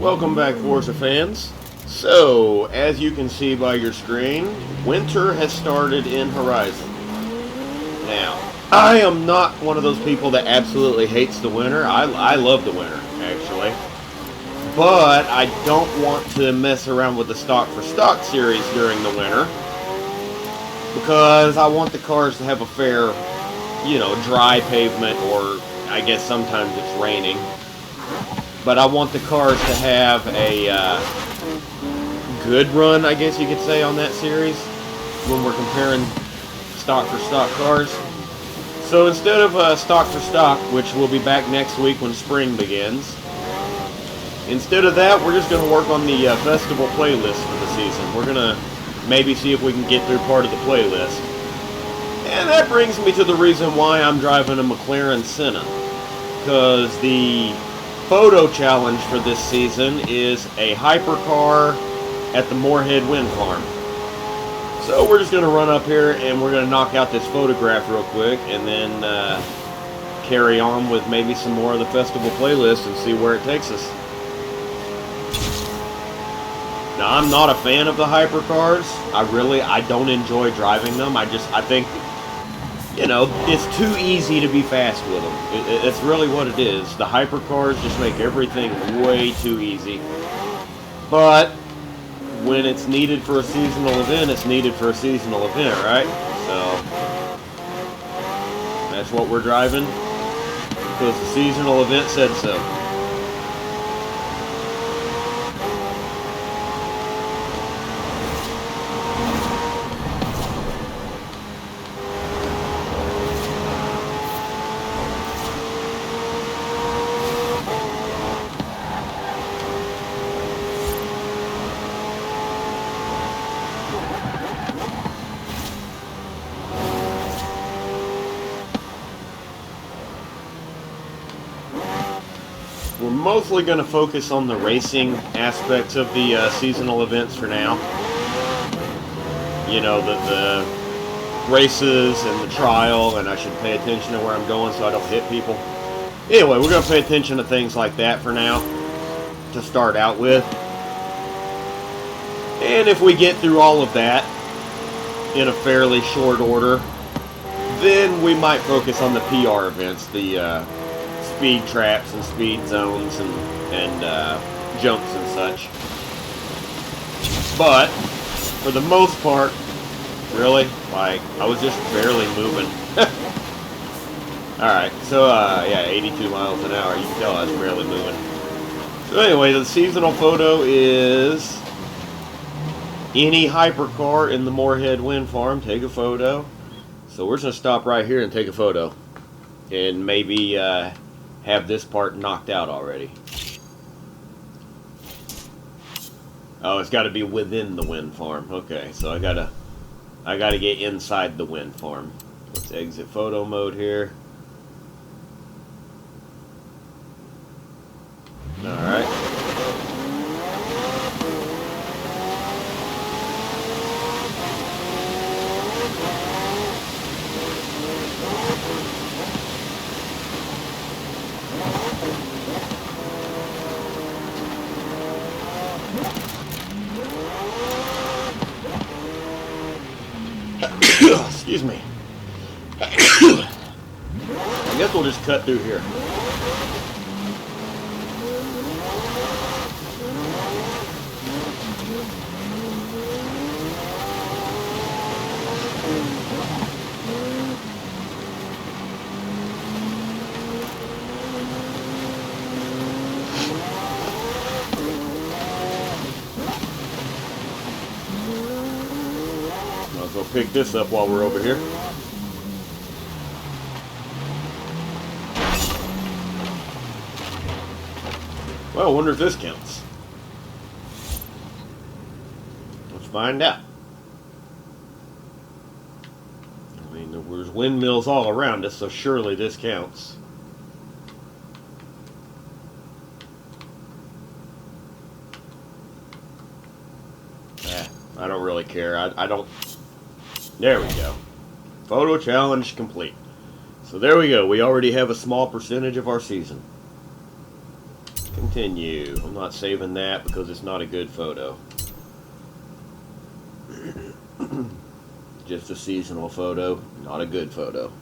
Welcome back, Forza fans. So, as you can see by your screen, winter has started in Horizon. Now, I am not one of those people that absolutely hates the winter. I love the winter, actually. But I don't want to mess around with the stock for stock series during the winter, because I want the cars to have a fair, dry pavement, or I guess sometimes it's raining. But I want the cars to have a good run, I guess you could say, on that series when we're comparing stock for stock cars. So instead of stock for stock, which will be back next week when spring begins, instead of that, we're just going to work on the festival playlist for the season. We're going to maybe see if we can get through part of the playlist. And that brings me to the reason why I'm driving a McLaren Senna. Because the photo challenge for this season is a hypercar at the Moorhead Wind Farm. So we're just going to run up here and we're going to knock out this photograph real quick and then carry on with maybe some more of the festival playlist and see where it takes us. Now, I'm not a fan of the hypercars. I don't enjoy driving them. I think, it's too easy to be fast with them. It's really what it is. The hypercars just make everything way too easy. But when it's needed for a seasonal event, it's needed for a seasonal event, right? So that's what we're driving, because the seasonal event said so. We're mostly going to focus on the racing aspects of the seasonal events for now. The races and the trial, and I should pay attention to where I'm going so I don't hit people. Anyway, we're going to pay attention to things like that for now to start out with. And if we get through all of that in a fairly short order, then we might focus on the PR events, the speed traps and speed zones and jumps and such. But for the most part, really, I was just barely moving. Alright, so yeah, 82 miles an hour. You can tell I was barely moving. So anyway, the seasonal photo is any hypercar in the Moorhead Wind Farm. Take a photo. So we're just going to stop right here and take a photo. And maybe have this part knocked out already. Oh, it's got to be within the wind farm. Okay, so I gotta get inside the wind farm. Let's exit photo mode here. All right. Excuse me. I guess we'll just cut through here. Might as well pick this up while we're over here. Well, I wonder if this counts. Let's find out. I mean, there's windmills all around us, so surely this counts. I don't really care. I don't... There we go. Photo challenge complete. So there we go. We already have a small percentage of our season. Continue. I'm not saving that because it's not a good photo. Just a seasonal photo, not a good photo.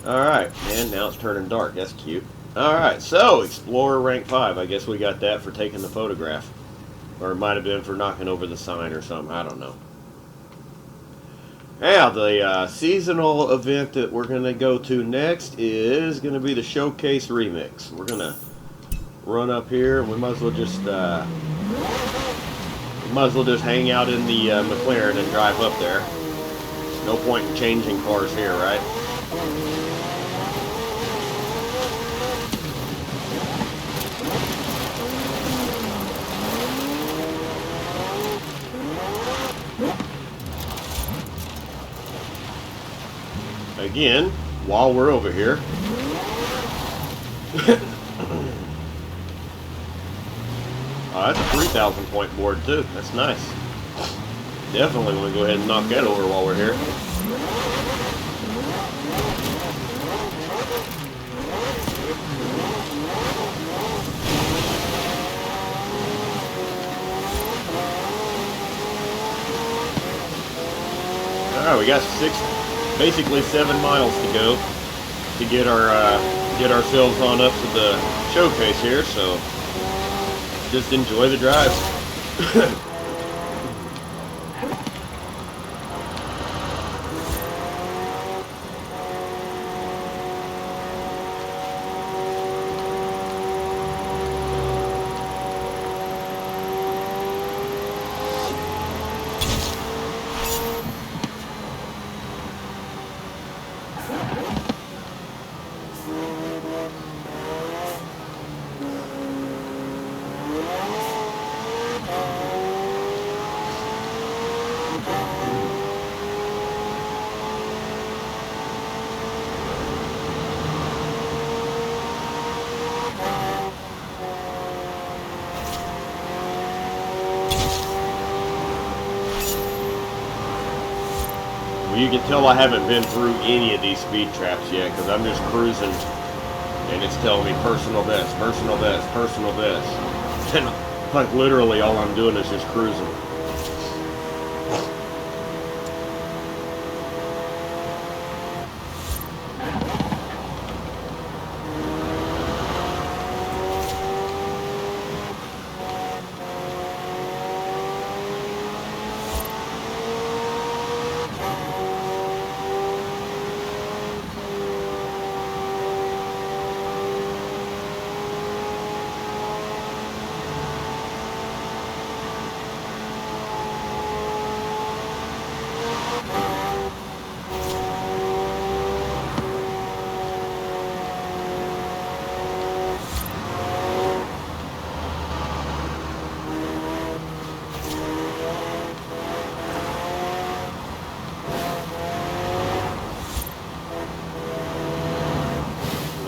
Alright, and now it's turning dark. That's cute. Alright, so Explorer rank 5. I guess we got that for taking the photograph. Or it might have been for knocking over the sign or something. I don't know. Now, the seasonal event that we're going to go to next is going to be the Showcase Remix. We're going to run up here. We might as well just hang out in the McLaren and drive up there. No point in changing cars here, right? Again, while we're over here. Oh, that's a 3,000 point board too. That's nice. Definitely want to go ahead and knock that over while we're here. Alright, we got basically 7 miles to go to get ourselves on up to the showcase here, so just enjoy the drive. You can tell I haven't been through any of these speed traps yet because I'm just cruising and it's telling me personal best, personal best, personal best. And like literally all I'm doing is just cruising.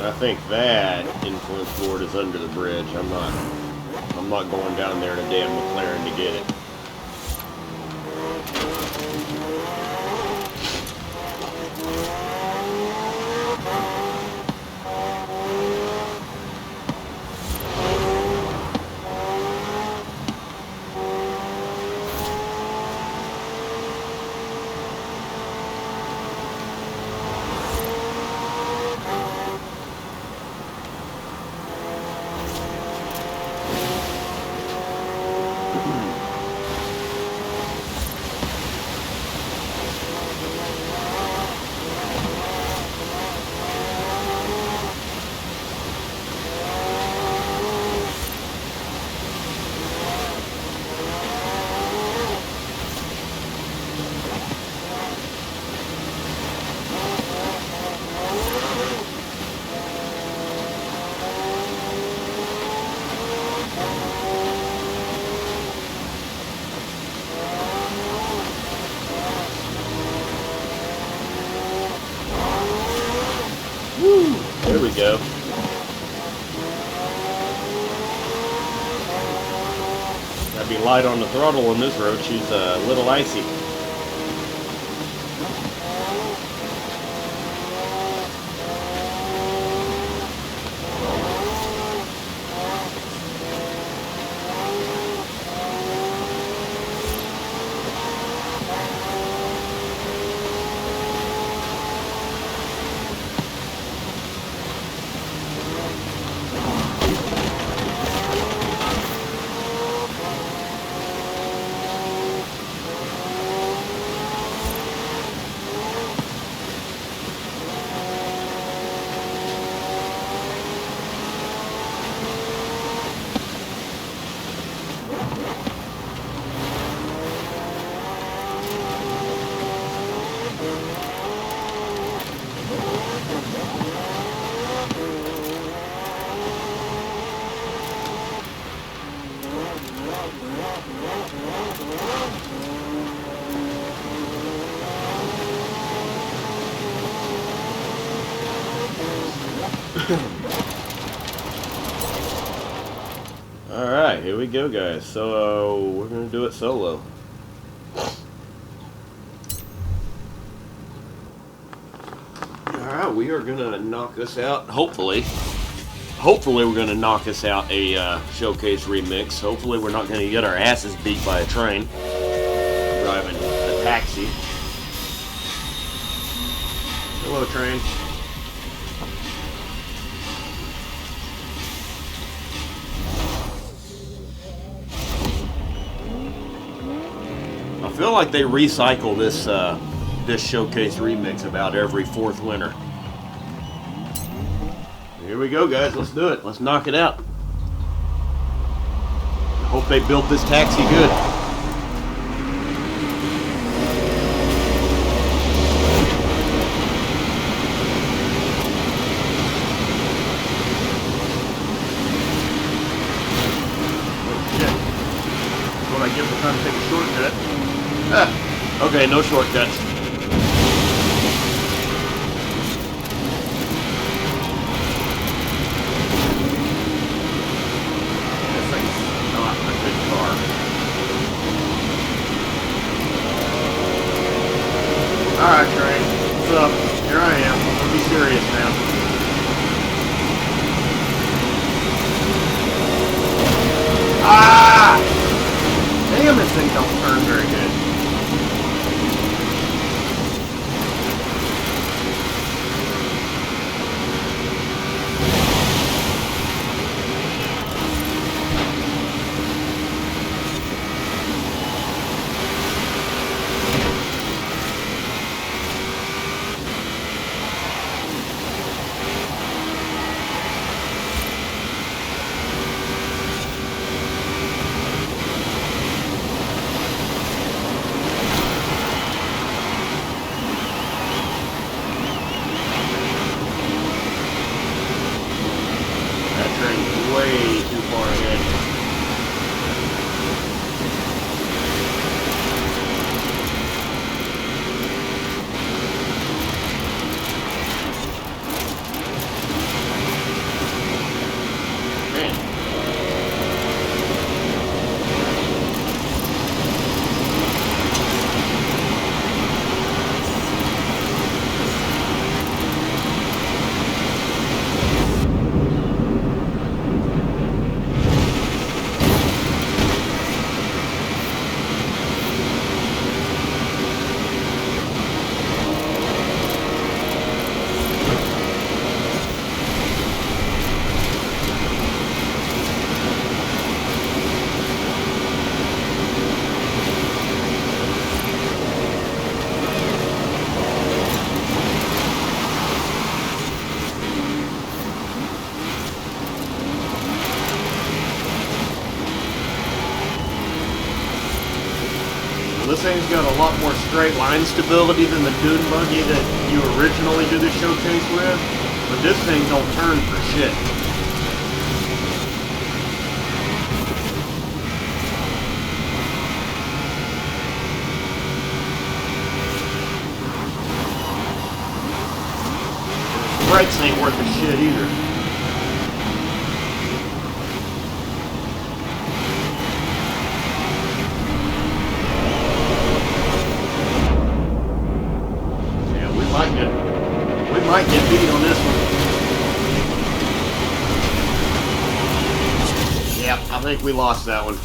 I think that influence board is under the bridge. I'm not going down there in a damn McLaren to get it. There we go. Gotta be light on the throttle on this road. She's a little icy. Alright, here we go, guys. So, we're going to do it solo. Alright, we are going to knock this out, hopefully. Hopefully we're going to knock this out a showcase remix. Hopefully we're not going to get our asses beat by a train. Driving a taxi. Hello, train. I feel like they recycle this this showcase remix about every fourth winter. Here we go, guys. Let's do it. Let's knock it out. I hope they built this taxi good. Oh, shit. That's what I get for trying to take a shortcut. Ah, okay, no shortcuts. Alright, train. What's up? Here I am. Let's be serious now. Ah! Damn, this thing don't turn very good. Way too far ahead. Man. This thing's got a lot more straight line stability than the dune buggy that you originally did the showcase with, but this thing don't turn for shit. The brakes ain't worth a shit either. We might get beat on this one. Yeah, I think we lost that one.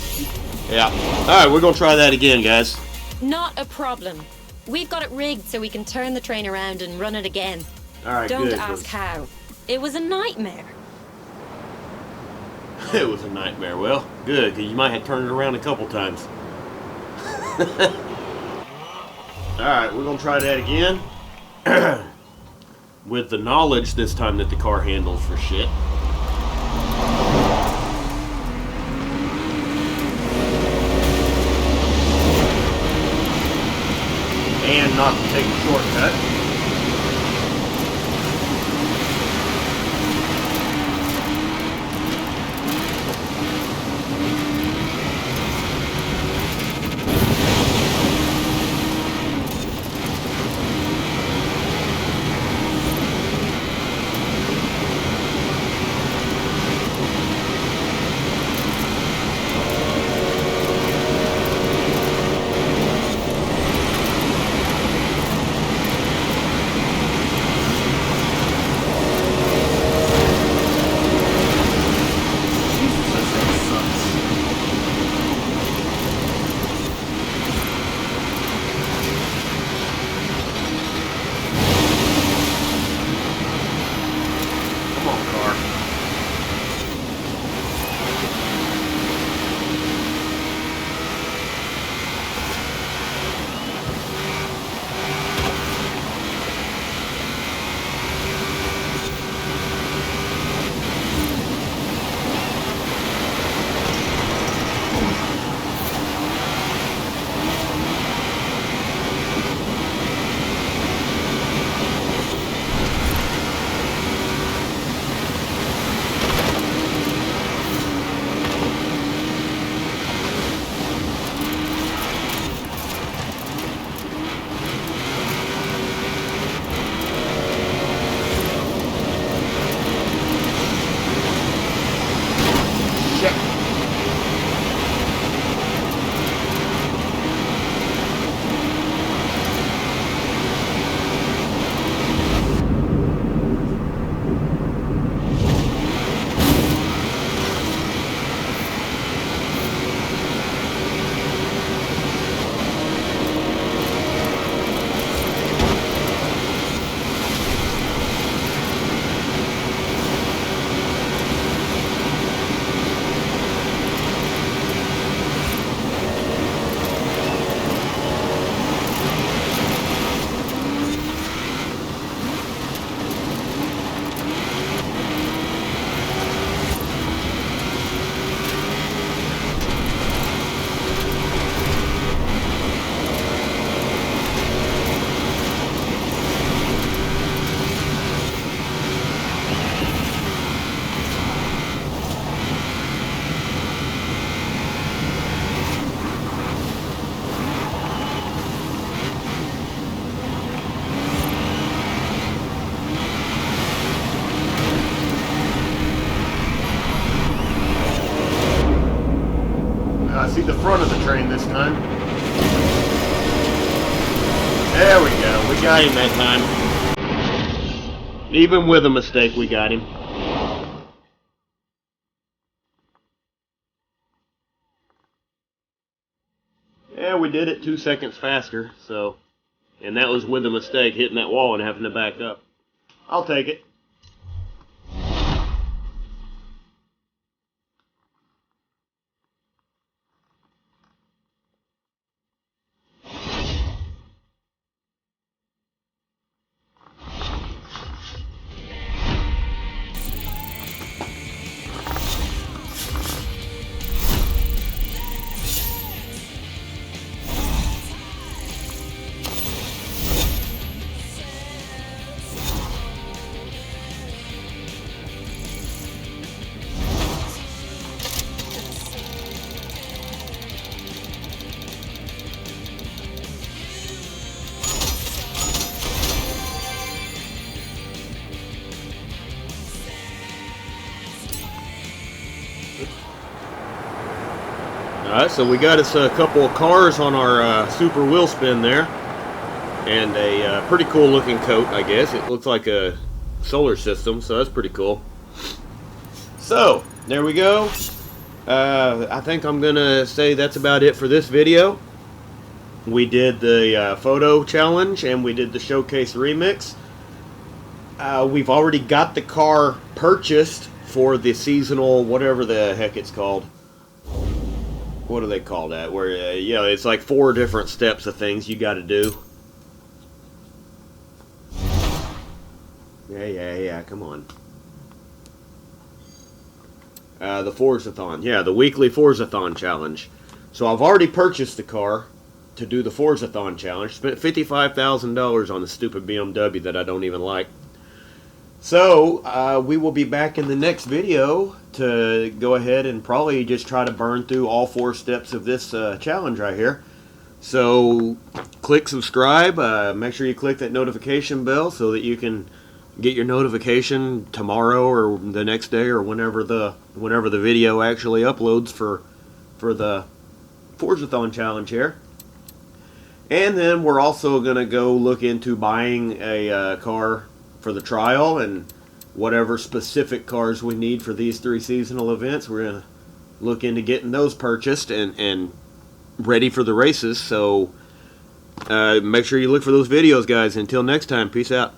Yeah. Alright, we're going to try that again, guys. Not a problem. We've got it rigged so we can turn the train around and run it again. Alright, Don't good. ask how. It was a nightmare. It was a nightmare. Well, good, because you might have turned it around a couple times. Alright, we're going to try that again. With the knowledge this time that the car handles for shit. And not to take a shortcut. see the front of the train this time. There we go. We got him that time. Even with a mistake, we got him. Yeah, we did it 2 seconds faster, so... And that was with a mistake, hitting that wall and having to back up. I'll take it. Alright, so we got us a couple of cars on our super wheel spin there. And a pretty cool looking coat, I guess. It looks like a solar system, so that's pretty cool. So, there we go. I think I'm going to say that's about it for this video. We did the photo challenge and we did the showcase remix. We've already got the car purchased for the seasonal, whatever the heck it's called. What do they call that? Where, yeah, it's like 4 different steps of things you got to do. Yeah, come on. The Forzathon. Yeah, the weekly Forzathon challenge. So I've already purchased the car to do the Forzathon challenge. Spent $55,000 on the stupid BMW that I don't even like. So, we will be back in the next video to go ahead and probably just try to burn through all 4 steps of this challenge right here. So, click subscribe. Make sure you click that notification bell so that you can get your notification tomorrow or the next day or whenever the video actually uploads for the Forzathon challenge here. And then we're also going to go look into buying a car for the trial, and whatever specific cars we need for these 3 seasonal events, we're going to look into getting those purchased and ready for the races. So make sure you look for those videos, guys. Until next time, peace out.